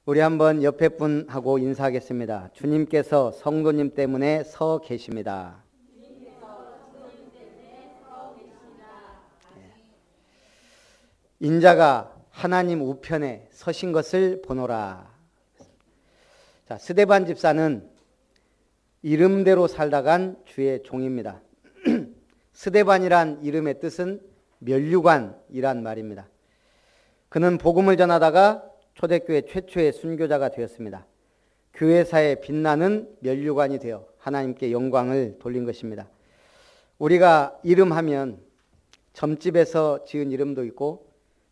우리 한번 옆에 분하고 인사하겠습니다. 주님께서 성도님 때문에 서 계십니다. 인자가 하나님 우편에 서신 것을 보노라. 자, 스데반 집사는 이름대로 살다간 주의 종입니다. 스데반이란 이름의 뜻은 면류관이란 말입니다. 그는 복음을 전하다가 초대교회 최초의 순교자가 되었습니다. 교회사에 빛나는 면류관이 되어 하나님께 영광을 돌린 것입니다. 우리가 이름하면 점집에서 지은 이름도 있고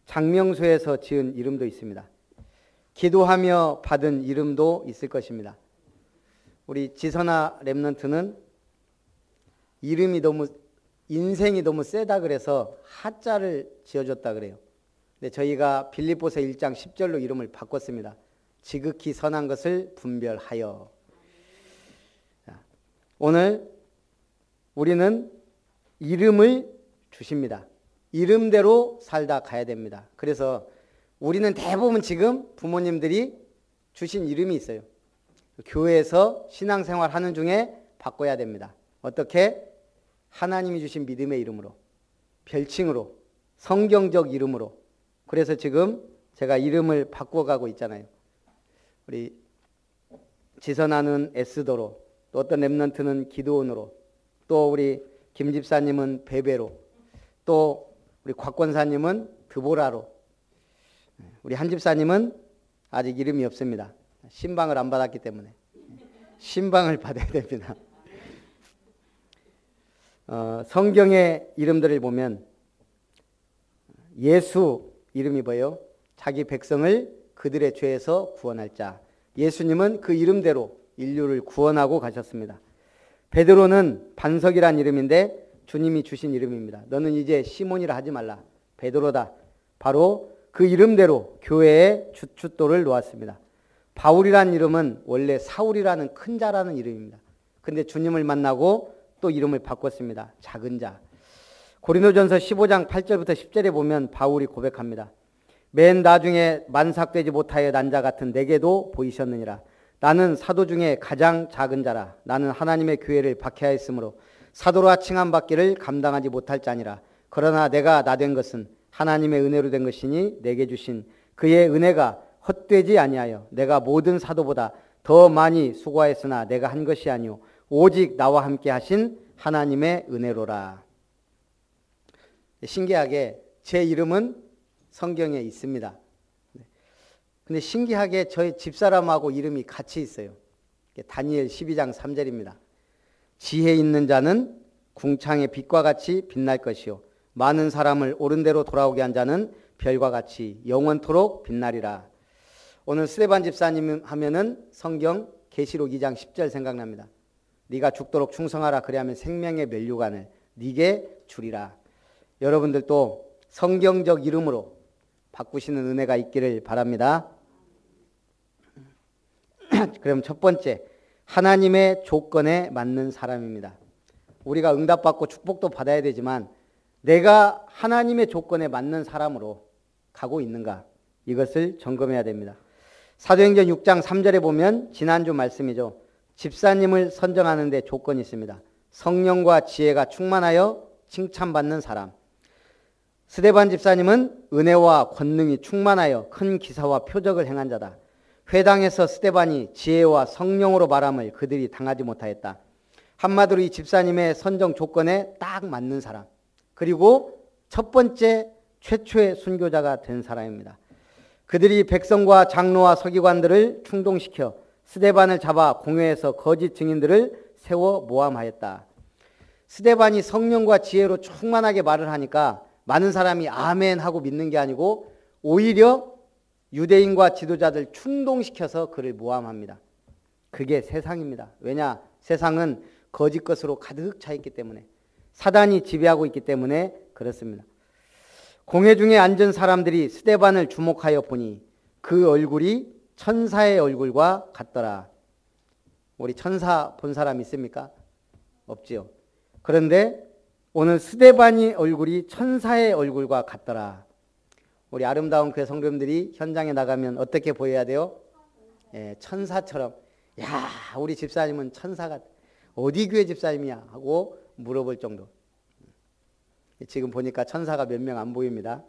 장명소에서 지은 이름도 있습니다. 기도하며 받은 이름도 있을 것입니다. 우리 지선아 랩런트는 인생이 너무 세다 그래서 하자를 지어줬다 그래요. 근데 저희가 빌립보서 1장 10절로 이름을 바꿨습니다. 지극히 선한 것을 분별하여. 오늘 우리는 이름을 주십니다. 이름대로 살다 가야 됩니다. 그래서 우리는 대부분 지금 부모님들이 주신 이름이 있어요. 교회에서 신앙생활 하는 중에 바꿔야 됩니다. 어떻게? 하나님이 주신 믿음의 이름으로, 별칭으로, 성경적 이름으로. 그래서 지금 제가 이름을 바꿔가고 있잖아요. 우리 지선아는 에스더로, 또 어떤 랩런트는 기도원으로, 또 우리 김 집사님은 베베로, 또 우리 곽권사님은 드보라로, 우리 한 집사님은 아직 이름이 없습니다. 신방을 안 받았기 때문에 신방을 받아야 됩니다. 성경의 이름들을 보면 예수 이름이 뭐예요? 자기 백성을 그들의 죄에서 구원할 자. 예수님은 그 이름대로 인류를 구원하고 가셨습니다. 베드로는 반석이란 이름인데 주님이 주신 이름입니다. 너는 이제 시몬이라 하지 말라. 베드로다. 바로 그 이름대로 교회에 주춧돌을 놓았습니다. 바울이란 이름은 원래 사울이라는 큰 자라는 이름입니다. 근데 주님을 만나고 또 이름을 바꿨습니다. 작은 자. 고린도전서 15장 8절부터 10절에 보면 바울이 고백합니다. 맨 나중에 만삭되지 못하여 난 자 같은 내게도 보이셨느니라. 나는 사도 중에 가장 작은 자라. 나는 하나님의 교회를 박해하였으므로 사도라 칭함받기를 감당하지 못할 자니라. 그러나 내가 나된 것은 하나님의 은혜로 된 것이니 내게 주신 그의 은혜가 헛되지 아니하여 내가 모든 사도보다 더 많이 수고하였으나 내가 한 것이 아니오 오직 나와 함께 하신 하나님의 은혜로라. 신기하게 제 이름은 성경에 있습니다. 근데 신기하게 저희 집사람하고 이름이 같이 있어요. 다니엘 12장 3절입니다. 지혜 있는 자는 궁창의 빛과 같이 빛날 것이요 많은 사람을 옳은 대로 돌아오게 한 자는 별과 같이 영원토록 빛나리라. 오늘 스데반 집사님 하면은 성경 계시록 2장 10절 생각납니다. 네가 죽도록 충성하라. 그리하면 생명의 면류관을 네게 주리라. 여러분들도 성경적 이름으로 바꾸시는 은혜가 있기를 바랍니다. 그럼 첫 번째, 하나님의 조건에 맞는 사람입니다. 우리가 응답받고 축복도 받아야 되지만 내가 하나님의 조건에 맞는 사람으로 가고 있는가, 이것을 점검해야 됩니다. 사도행전 6장 3절에 보면 지난주 말씀이죠. 집사님을 선정하는 데 조건이 있습니다. 성령과 지혜가 충만하여 칭찬받는 사람. 스데반 집사님은 은혜와 권능이 충만하여 큰 기사와 표적을 행한 자다. 회당에서 스데반이 지혜와 성령으로 말함을 그들이 당하지 못하였다. 한마디로 이 집사님의 선정 조건에 딱 맞는 사람. 그리고 첫 번째 최초의 순교자가 된 사람입니다. 그들이 백성과 장로와 서기관들을 충동시켜 스데반을 잡아 공회에서 거짓 증인들을 세워 모함하였다. 스데반이 성령과 지혜로 충만하게 말을 하니까 많은 사람이 아멘 하고 믿는 게 아니고 오히려 유대인과 지도자들 충동시켜서 그를 모함합니다. 그게 세상입니다. 왜냐? 세상은 거짓 것으로 가득 차 있기 때문에, 사단이 지배하고 있기 때문에 그렇습니다. 공회 중에 앉은 사람들이 스데반을 주목하여 보니 그 얼굴이 천사의 얼굴과 같더라. 우리 천사 본 사람 있습니까? 없지요. 그런데 오늘 스데반이 얼굴이 천사의 얼굴과 같더라. 우리 아름다운 교회 성도님들이 현장에 나가면 어떻게 보여야 돼요? 천사처럼 야 우리 집사님은 천사가 어디 교회 집사님이야 하고 물어볼 정도. 지금 보니까 천사가 몇 명 안 보입니다.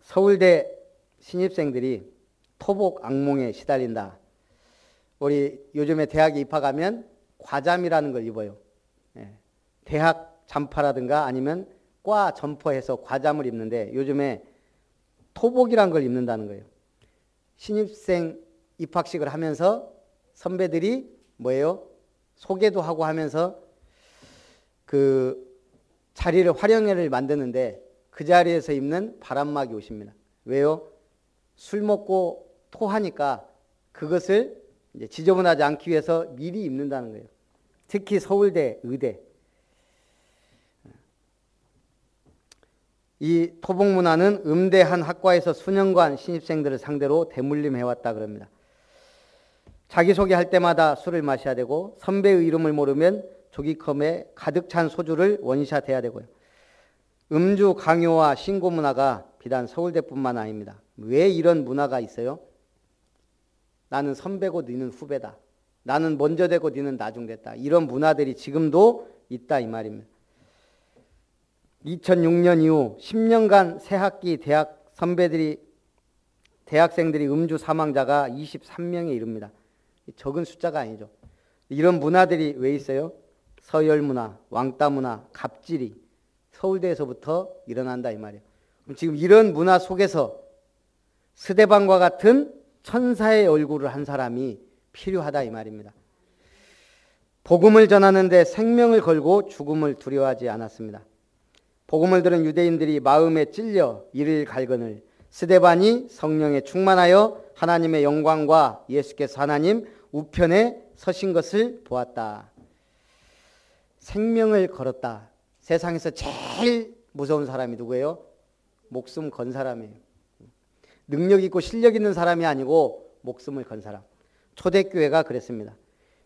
서울대 신입생들이 토복 악몽에 시달린다. 우리 요즘에 대학에 입학하면 과잠이라는 걸 입어요. 대학 잠파라든가 아니면 과 점퍼해서 과잠을 입는데 요즘에 토복이란 걸 입는다는 거예요. 신입생 입학식을 하면서 선배들이 뭐예요? 소개도 하고 하면서 그 자리를 활용회를 만드는데 그 자리에서 입는 바람막이 옷입니다. 왜요? 술 먹고 토하니까 그것을 이제 지저분하지 않기 위해서 미리 입는다는 거예요. 특히 서울대, 의대. 이 토복 문화는 음대 한 학과에서 수년간 신입생들을 상대로 대물림해왔다 그럽니다. 자기소개할 때마다 술을 마셔야 되고 선배의 이름을 모르면 조기컴에 가득 찬 소주를 원샷 해야 되고요. 음주 강요와 신고 문화가 비단 서울대뿐만 아닙니다. 왜 이런 문화가 있어요? 나는 선배고 너는 후배다. 나는 먼저 되고 너는 나중됐다. 이런 문화들이 지금도 있다 이 말입니다. 2006년 이후 10년간 새학기 대학생들이 음주 사망자가 23명에 이릅니다. 적은 숫자가 아니죠. 이런 문화들이 왜 있어요? 서열 문화, 왕따 문화, 갑질이 서울대에서부터 일어난다 이 말이에요. 그럼 지금 이런 문화 속에서 스데반과 같은 천사의 얼굴을 한 사람이 필요하다 이 말입니다. 복음을 전하는데 생명을 걸고 죽음을 두려워하지 않았습니다. 복음을 들은 유대인들이 마음에 찔려 이를 갈거늘 스데반이 성령에 충만하여 하나님의 영광과 예수께서 하나님 우편에 서신 것을 보았다. 생명을 걸었다. 세상에서 제일 무서운 사람이 누구예요? 목숨 건 사람이에요. 능력 있고 실력 있는 사람이 아니고 목숨을 건 사람. 초대교회가 그랬습니다.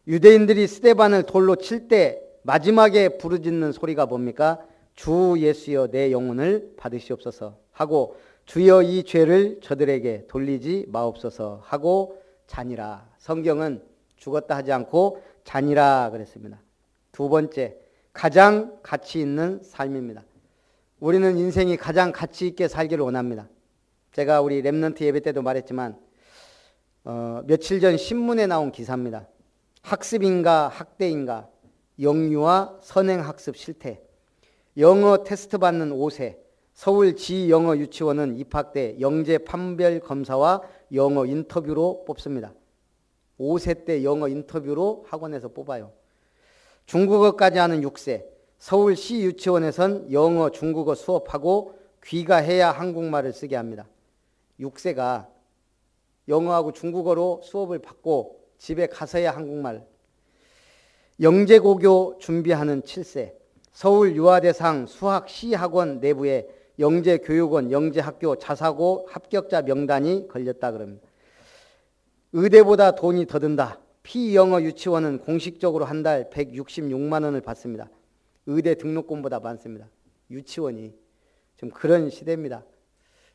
유대인들이 스데반을 돌로 칠 때 마지막에 부르짖는 소리가 뭡니까? 주 예수여 내 영혼을 받으시옵소서 하고 주여 이 죄를 저들에게 돌리지 마옵소서 하고 잔이라. 성경은 죽었다 하지 않고 잔이라 그랬습니다. 두 번째, 가장 가치 있는 삶입니다. 우리는 인생이 가장 가치 있게 살기를 원합니다. 제가 우리 렘넌트 예배 때도 말했지만 며칠 전 신문에 나온 기사입니다. 학습인가 학대인가 영유아 선행학습 실태. 영어 테스트 받는 5세 서울 지영어 유치원은 입학 때 영재 판별 검사와 영어 인터뷰로 뽑습니다. 5세 때 영어 인터뷰로 학원에서 뽑아요. 중국어까지 하는 6세 서울시 유치원에선 영어 중국어 수업하고 귀가해야 한국말을 쓰게 합니다. 6세가 영어하고 중국어로 수업을 받고 집에 가서야 한국말. 영재고교 준비하는 7세 서울 유아대상 수학시학원 내부에 영재교육원, 영재학교 자사고 합격자 명단이 걸렸다 그럽니다. 의대보다 돈이 더 든다. 피영어 유치원은 공식적으로 한 달 166만 원을 받습니다. 의대 등록금보다 많습니다. 유치원이. 지금 그런 시대입니다.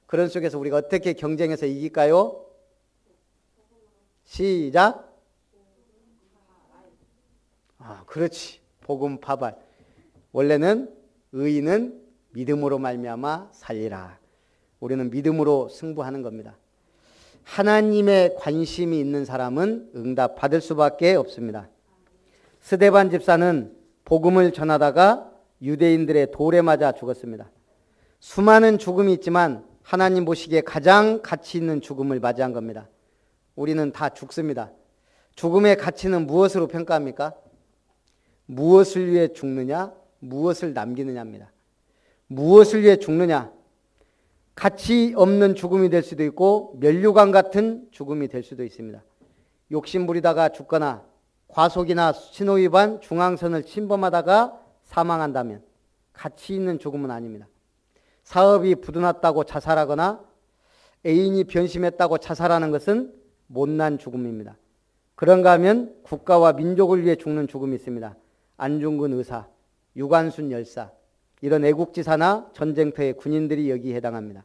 그런 속에서 우리가 어떻게 경쟁해서 이길까요? 시작. 그렇지. 복음 파발. 원래는 의인은 믿음으로 말미암아 살리라. 우리는 믿음으로 승부하는 겁니다. 하나님의 관심이 있는 사람은 응답 받을 수밖에 없습니다. 스데반 집사는 복음을 전하다가 유대인들의 돌에 맞아 죽었습니다. 수많은 죽음이 있지만 하나님 보시기에 가장 가치 있는 죽음을 맞이한 겁니다. 우리는 다 죽습니다. 죽음의 가치는 무엇으로 평가합니까? 무엇을 위해 죽느냐, 무엇을 남기느냐입니다. 무엇을 위해 죽느냐? 가치 없는 죽음이 될 수도 있고 면류관 같은 죽음이 될 수도 있습니다. 욕심 부리다가 죽거나 과속이나 신호위반, 중앙선을 침범하다가 사망한다면 가치 있는 죽음은 아닙니다. 사업이 부도났다고 자살하거나 애인이 변심했다고 자살하는 것은 못난 죽음입니다. 그런가 하면 국가와 민족을 위해 죽는 죽음이 있습니다. 안중근 의사, 유관순 열사, 이런 애국지사나 전쟁터의 군인들이 여기에 해당합니다.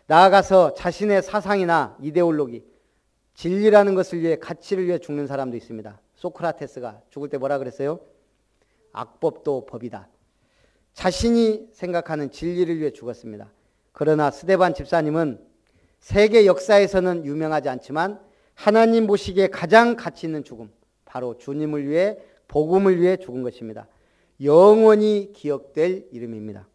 나아가서 자신의 사상이나 이데올로기, 진리라는 것을 위해, 가치를 위해 죽는 사람도 있습니다. 소크라테스가 죽을 때 뭐라 그랬어요? 악법도 법이다. 자신이 생각하는 진리를 위해 죽었습니다. 그러나 스데반 집사님은 세계 역사에서는 유명하지 않지만 하나님 보시기에 가장 가치 있는 죽음, 바로 주님을 위해, 복음을 위해 죽은 것입니다. 영원히 기억될 이름입니다.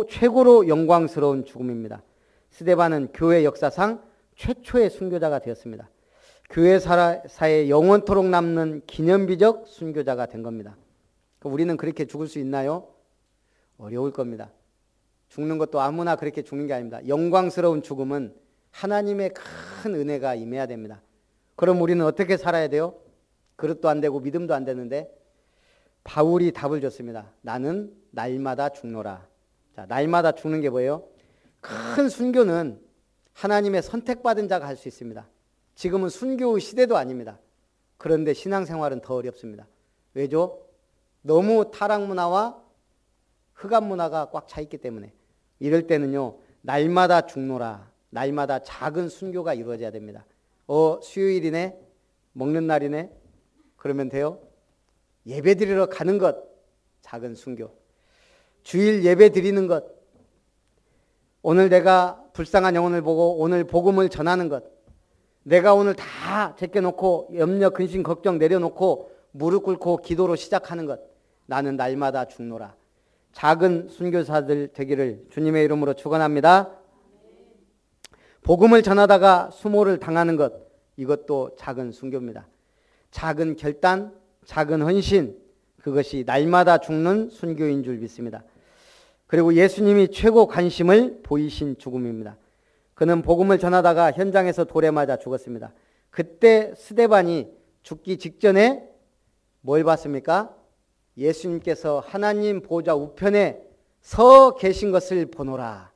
최고로 영광스러운 죽음입니다. 스데반은 교회 역사상 최초의 순교자가 되었습니다. 교회사에 영원토록 남는 기념비적 순교자가 된 겁니다. 우리는 그렇게 죽을 수 있나요? 어려울 겁니다. 죽는 것도 아무나 그렇게 죽는 게 아닙니다. 영광스러운 죽음은 하나님의 큰 은혜가 임해야 됩니다. 그럼 우리는 어떻게 살아야 돼요? 그릇도 안 되고 믿음도 안 되는데 바울이 답을 줬습니다. 나는 날마다 죽노라. 자, 날마다 죽는 게 뭐예요? 큰 순교는 하나님의 선택받은 자가 할 수 있습니다. 지금은 순교의 시대도 아닙니다. 그런데 신앙생활은 더 어렵습니다. 왜죠? 너무 타락문화와 흑암문화가 꽉 차 있기 때문에. 이럴 때는요, 날마다 죽노라. 날마다 작은 순교가 이루어져야 됩니다. 수요일이네? 먹는 날이네? 그러면 돼요? 예배 드리러 가는 것, 작은 순교. 주일 예배 드리는 것. 오늘 내가 불쌍한 영혼을 보고 오늘 복음을 전하는 것. 내가 오늘 다 제껴놓고 염려, 근심, 걱정 내려놓고 무릎 꿇고 기도로 시작하는 것. 나는 날마다 죽노라. 작은 순교사들 되기를 주님의 이름으로 축원합니다. 복음을 전하다가 수모를 당하는 것, 이것도 작은 순교입니다. 작은 결단, 작은 헌신, 그것이 날마다 죽는 순교인 줄 믿습니다. 그리고 예수님이 최고 관심을 보이신 죽음입니다. 그는 복음을 전하다가 현장에서 돌에 맞아 죽었습니다. 그때 스데반이 죽기 직전에 뭘 봤습니까? 예수님께서 하나님 보좌 우편에 서 계신 것을 보노라.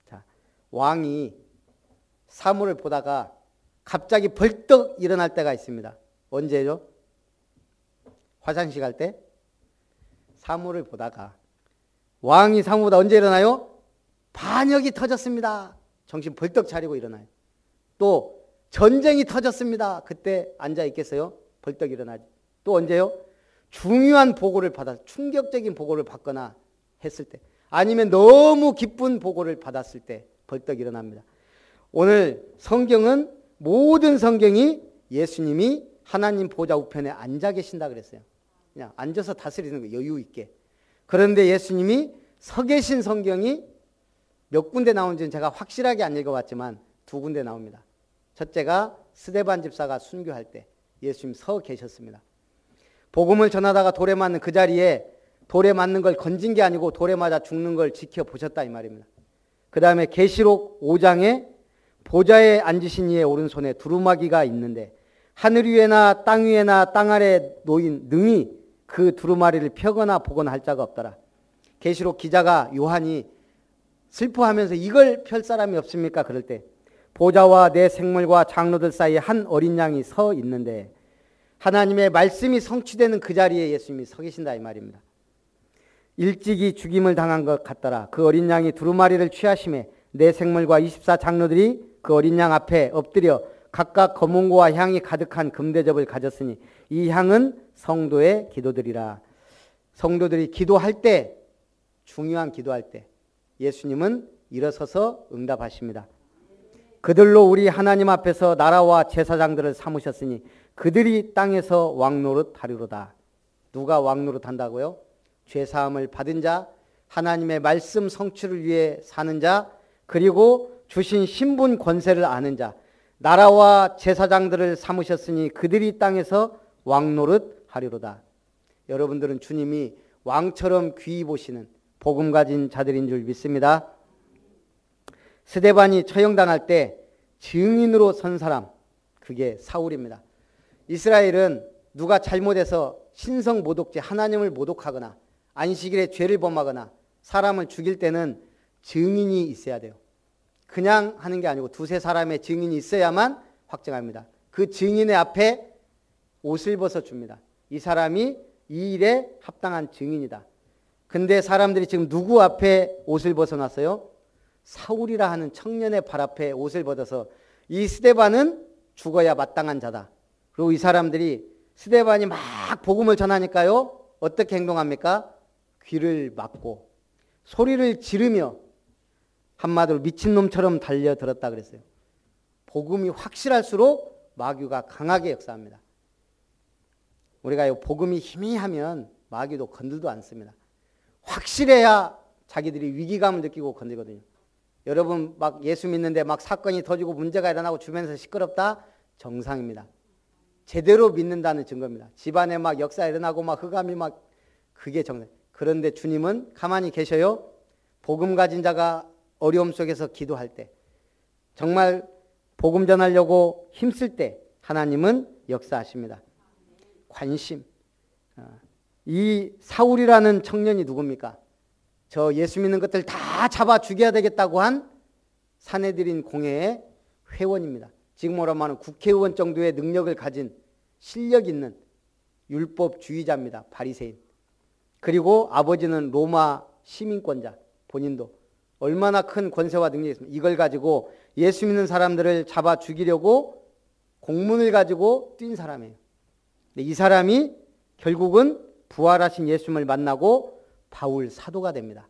자, 왕이 사물을 보다가 갑자기 벌떡 일어날 때가 있습니다. 언제죠? 화장실 갈 때? 사물을 보다가. 왕이 사물보다 언제 일어나요? 반역이 터졌습니다. 정신 벌떡 차리고 일어나요. 또 전쟁이 터졌습니다. 그때 앉아 있겠어요? 벌떡 일어나지. 또 언제요? 중요한 보고를 받아, 충격적인 보고를 받거나 했을 때, 아니면 너무 기쁜 보고를 받았을 때 벌떡 일어납니다. 오늘 성경은, 모든 성경이 예수님이 하나님 보좌 우편에 앉아 계신다 그랬어요. 그냥 앉아서 다스리는 거, 여유 있게. 그런데 예수님이 서 계신 성경이 몇 군데 나온지는 제가 확실하게 안 읽어봤지만 2군데 나옵니다. 첫째가 스데반 집사가 순교할 때 예수님 서 계셨습니다. 복음을 전하다가 돌에 맞는 그 자리에, 돌에 맞는 걸 건진 게 아니고 돌에 맞아 죽는 걸 지켜보셨다 이 말입니다. 그 다음에 계시록 5장에 보좌에 앉으신 이의 오른손에 두루마기가 있는데 하늘 위에나 땅 위에나 땅 아래 놓인 능히 그 두루마리를 펴거나 보거나 할 자가 없더라. 계시록 기자가 요한이 슬퍼하면서 이걸 펼 사람이 없습니까? 그럴 때 보좌와 내 생물과 장로들 사이에 한 어린 양이 서 있는데 하나님의 말씀이 성취되는 그 자리에 예수님이 서 계신다 이 말입니다. 일찍이 죽임을 당한 것 같더라. 그 어린 양이 두루마리를 취하심에 내 생물과 24장로들이 그 어린 양 앞에 엎드려 각각 검은고와 향이 가득한 금대접을 가졌으니 이 향은 성도의 기도들이라. 성도들이 기도할 때, 중요한 기도할 때 예수님은 일어서서 응답하십니다. 그들로 우리 하나님 앞에서 나라와 제사장들을 삼으셨으니 그들이 땅에서 왕노릇 하리로다. 누가 왕노릇 한다고요? 죄사함을 받은 자, 하나님의 말씀 성취를 위해 사는 자, 그리고 주신 신분 권세를 아는 자, 나라와 제사장들을 삼으셨으니 그들이 땅에서 왕노릇 하리로다. 여러분들은 주님이 왕처럼 귀히 보시는 복음 가진 자들인 줄 믿습니다. 스데반이 처형당할 때 증인으로 선 사람, 그게 사울입니다. 이스라엘은 누가 잘못해서 신성 모독죄, 하나님을 모독하거나 안식일에 죄를 범하거나 사람을 죽일 때는 증인이 있어야 돼요. 그냥 하는 게 아니고 2-3사람의 증인이 있어야만 확정합니다. 그 증인의 앞에 옷을 벗어줍니다. 이 사람이 이 일에 합당한 증인이다. 근데 사람들이 지금 누구 앞에 옷을 벗어놨어요? 사울이라 하는 청년의 발 앞에 옷을 벗어서 이 스데반은 죽어야 마땅한 자다. 그리고 이 사람들이 스데반이 막 복음을 전하니까요. 어떻게 행동합니까? 귀를 막고 소리를 지르며 한마디로 미친놈처럼 달려들었다 그랬어요. 복음이 확실할수록 마귀가 강하게 역사합니다. 우리가 복음이 희미하면 마귀도 건들도 않습니다. 확실해야 자기들이 위기감을 느끼고 건들거든요. 여러분 막 예수 믿는데 막 사건이 터지고 문제가 일어나고 주변에서 시끄럽다? 정상입니다. 제대로 믿는다는 증거입니다. 집안에 막 역사 일어나고 막 흑암이 막 그게 정상. 그런데 주님은 가만히 계셔요. 복음 가진 자가 어려움 속에서 기도할 때 정말 복음 전하려고 힘쓸 때 하나님은 역사하십니다. 관심. 이 사울이라는 청년이 누굽니까? 저 예수 믿는 것들 다 잡아 죽여야 되겠다고 한 산헤드린 공회의 회원입니다. 지금으로 말하면 국회의원 정도의 능력을 가진 실력 있는 율법주의자입니다. 바리새인. 그리고 아버지는 로마 시민권자. 본인도 얼마나 큰 권세와 능력이 있습니까? 이걸 가지고 예수 믿는 사람들을 잡아 죽이려고 공문을 가지고 뛴 사람이에요. 근데 이 사람이 결국은 부활하신 예수님을 만나고 바울 사도가 됩니다.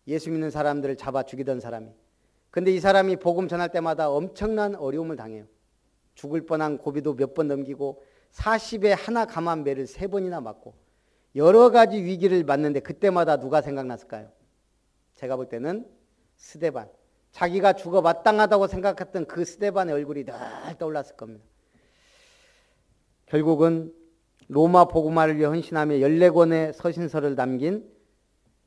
예수 믿는 사람들을 잡아 죽이던 사람이. 근데 이 사람이 복음 전할 때마다 엄청난 어려움을 당해요. 죽을 뻔한 고비도 몇 번 넘기고 40에 하나 감한 매를 3번이나 맞고 여러 가지 위기를 맞는데 그때마다 누가 생각났을까요? 제가 볼 때는 스데반. 자기가 죽어 마땅하다고 생각했던 그 스데반의 얼굴이 늘 떠올랐을 겁니다. 결국은 로마 복음화를 위해 헌신하며 14권의 서신서를 남긴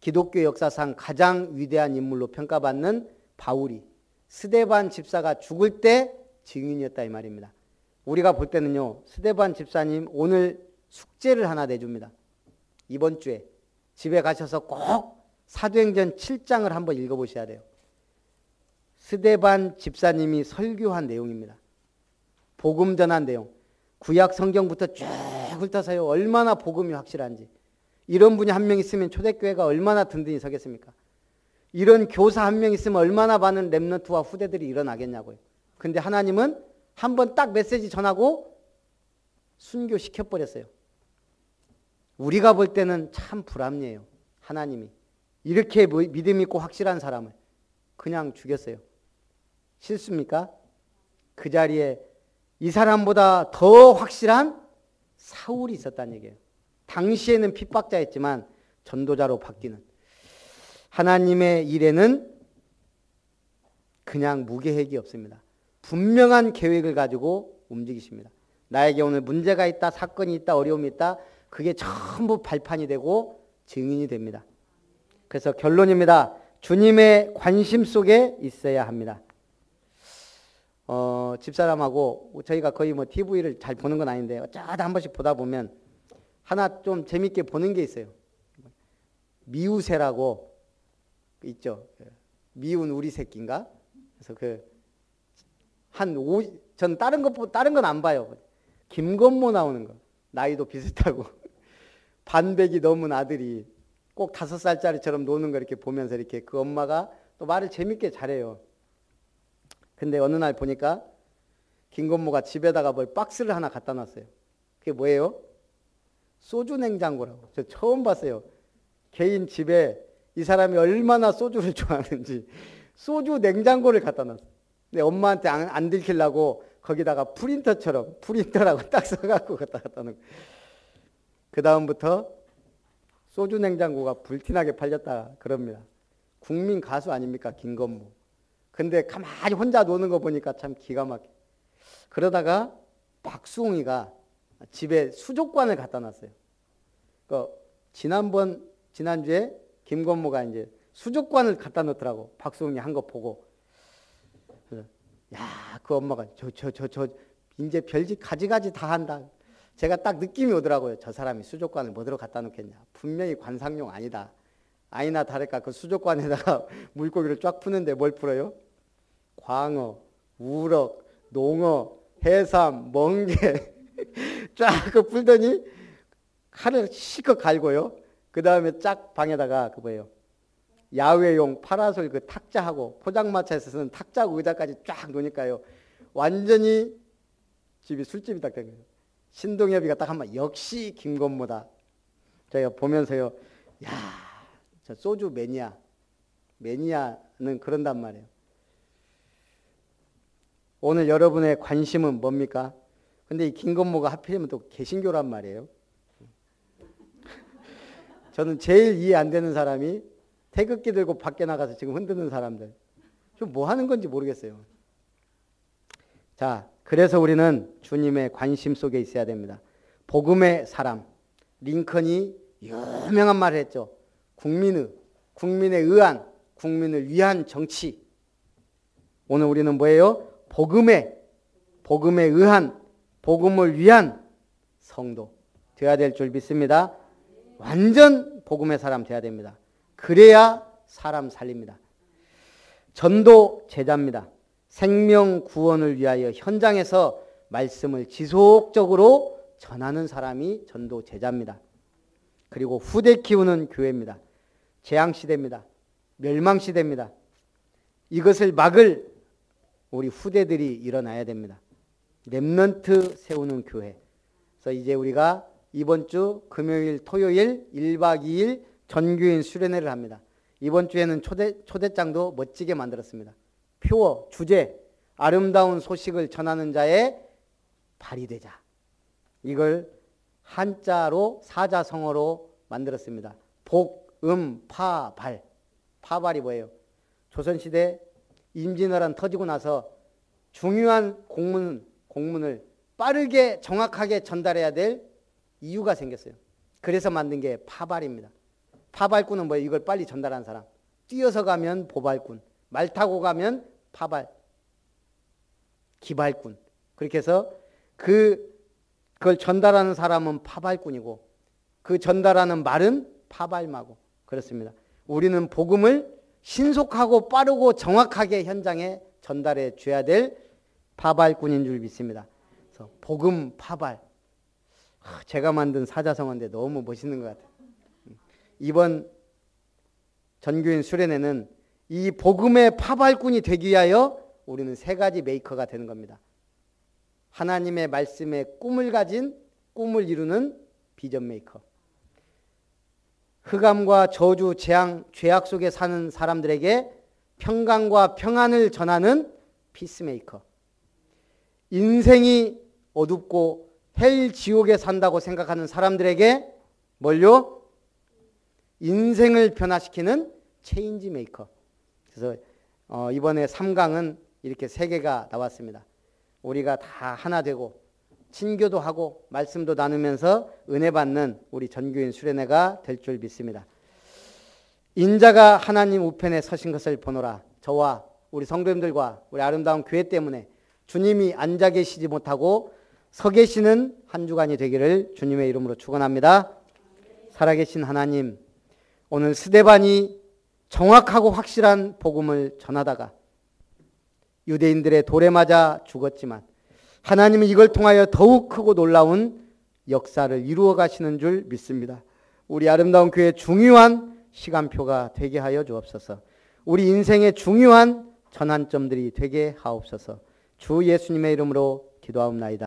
기독교 역사상 가장 위대한 인물로 평가받는 바울이 스데반 집사가 죽을 때 증인이었다 이 말입니다. 우리가 볼 때는요. 스데반 집사님 오늘 숙제를 하나 내줍니다. 이번 주에 집에 가셔서 꼭 사도행전 7장을 한번 읽어보셔야 돼요. 스데반 집사님이 설교한 내용입니다. 복음 전한 내용. 구약 성경부터 쭉 훑어서요. 얼마나 복음이 확실한지. 이런 분이 한 명 있으면 초대교회가 얼마나 든든히 서겠습니까? 이런 교사 한 명 있으면 얼마나 많은 렘넌트와 후대들이 일어나겠냐고요. 근데 하나님은 한번 딱 메시지 전하고 순교시켜버렸어요. 우리가 볼 때는 참 불합리해요. 하나님이 이렇게 믿음 있고 확실한 사람을 그냥 죽였어요. 실수입니까? 그 자리에 이 사람보다 더 확실한 사울이 있었다는 얘기예요. 당시에는 핍박자였지만 전도자로 바뀌는. 하나님의 일에는 그냥 무계획이 없습니다. 분명한 계획을 가지고 움직이십니다. 나에게 오늘 문제가 있다, 사건이 있다, 어려움이 있다. 그게 전부 발판이 되고 증인이 됩니다. 그래서 결론입니다. 주님의 관심 속에 있어야 합니다. 집사람하고 저희가 거의 뭐 TV를 잘 보는 건 아닌데 어쩌다 한 번씩 보다 보면 하나 좀 재밌게 보는 게 있어요. 미우새라고 있죠. 미운 우리 새끼인가? 그래서 전 다른 건 안 봐요. 김건모 나오는 거. 나이도 비슷하고 반백이 넘은 아들이 꼭 5살짜리처럼 노는 거 이렇게 보면서 이렇게 그 엄마가 또 말을 재밌게 잘해요. 근데 어느 날 보니까 김건모가 집에다가 뭘 박스를 하나 갖다 놨어요. 그게 뭐예요? 소주 냉장고라고. 저 처음 봤어요. 개인 집에 이 사람이 얼마나 소주를 좋아하는지 소주 냉장고를 갖다 놨어요. 근데 엄마한테 안 들키려고 거기다가 프린터라고 딱 써갖고 갖다 놓고. 그 다음부터 소주 냉장고가 불티나게 팔렸다 그럽니다. 국민 가수 아닙니까? 김건모. 근데 가만히 혼자 노는 거 보니까 참 기가 막혀. 그러다가 박수홍이가 집에 수족관을 갖다 놨어요. 지난주에 김건모가 이제 수족관을 갖다 놓더라고. 박수홍이 한 거 보고. 야, 그 엄마가 이제 별짓 가지가지 다 한다. 제가 딱 느낌이 오더라고요. 저 사람이 수족관을 뭐들어 갖다 놓겠냐. 분명히 관상용 아니다. 아니나 다를까 그 수족관에다가 물고기를 쫙 푸는데 뭘 풀어요? 광어, 우럭, 농어, 해삼, 멍게 쫙 그 풀더니 칼을 실컷 갈고요. 그 다음에 쫙 방에다가 야외용 파라솔 그 탁자하고 포장마차에서 쓰는 탁자하고 의자까지 쫙 놓으니까요. 완전히 집이 술집이 딱 된 거예요. 신동엽이가 딱 한번 역시 김건모다. 저희가 보면서요. 야, 저 소주 매니아는 그런단 말이에요. 오늘 여러분의 관심은 뭡니까? 근데 이 김건모가 하필이면 또 개신교란 말이에요. 저는 제일 이해 안 되는 사람이 태극기 들고 밖에 나가서 지금 흔드는 사람들. 좀 뭐 하는 건지 모르겠어요. 자, 그래서 우리는 주님의 관심 속에 있어야 됩니다. 복음의 사람. 링컨이 유명한 말을 했죠. 국민의 의한, 국민을 위한 정치. 오늘 우리는 뭐예요? 복음에 의한, 복음을 위한 성도 되어야 될 줄 믿습니다. 완전 복음의 사람 되어야 됩니다. 그래야 사람 살립니다. 전도 제자입니다. 생명 구원을 위하여 현장에서 말씀을 지속적으로 전하는 사람이 전도 제자입니다. 그리고 후대 키우는 교회입니다. 재앙시대입니다. 멸망시대입니다. 이것을 막을 우리 후대들이 일어나야 됩니다. 렘넌트 세우는 교회. 그래서 이제 우리가 이번 주 금요일, 토요일 1박 2일 전교인 수련회를 합니다. 이번 주에는 초대장도 멋지게 만들었습니다. 표어, 주제, 아름다운 소식을 전하는 자의 발이 되자. 이걸 한자로 사자성어로 만들었습니다. 복, 파, 발. 파발이 뭐예요? 조선시대 임진왜란 터지고 나서 중요한 공문을 빠르게 정확하게 전달해야 될 이유가 생겼어요. 그래서 만든 게 파발입니다. 파발꾼은 뭐예요? 이걸 빨리 전달하는 사람. 뛰어서 가면 보발꾼, 말 타고 가면 파발, 기발꾼. 그렇게 해서 그걸 전달하는 사람은 파발꾼이고 그 전달하는 말은 파발마고 그렇습니다. 우리는 복음을 신속하고 빠르고 정확하게 현장에 전달해 줘야 될 파발꾼인 줄 믿습니다. 그래서 복음 파발. 제가 만든 사자성어인데 너무 멋있는 것 같아요. 이번 전교인 수련회는 이 복음의 파발꾼이 되기 위하여 우리는 세 가지 메이커가 되는 겁니다. 하나님의 말씀에 꿈을 가진 꿈을 이루는 비전 메이커. 흑암과 저주, 재앙, 죄악 속에 사는 사람들에게 평강과 평안을 전하는 피스메이커. 인생이 어둡고 헬 지옥에 산다고 생각하는 사람들에게 뭘요? 인생을 변화시키는 체인지 메이커. 그래서 이번에 3강은 이렇게 3개가 나왔습니다. 우리가 다 하나 되고 친교도 하고 말씀도 나누면서 은혜 받는 우리 전교인 수련회가 될 줄 믿습니다. 인자가 하나님 우편에 서신 것을 보노라. 저와 우리 성도님들과 우리 아름다운 교회 때문에 주님이 앉아 계시지 못하고 서 계시는 한 주간이 되기를 주님의 이름으로 축원합니다. 살아계신 하나님, 오늘 스데반이 정확하고 확실한 복음을 전하다가 유대인들의 돌에 맞아 죽었지만 하나님은 이걸 통하여 더욱 크고 놀라운 역사를 이루어 가시는 줄 믿습니다. 우리 아름다운 교회의 중요한 시간표가 되게 하여 주옵소서. 우리 인생의 중요한 전환점들이 되게 하옵소서. 주 예수님의 이름으로 기도하옵나이다.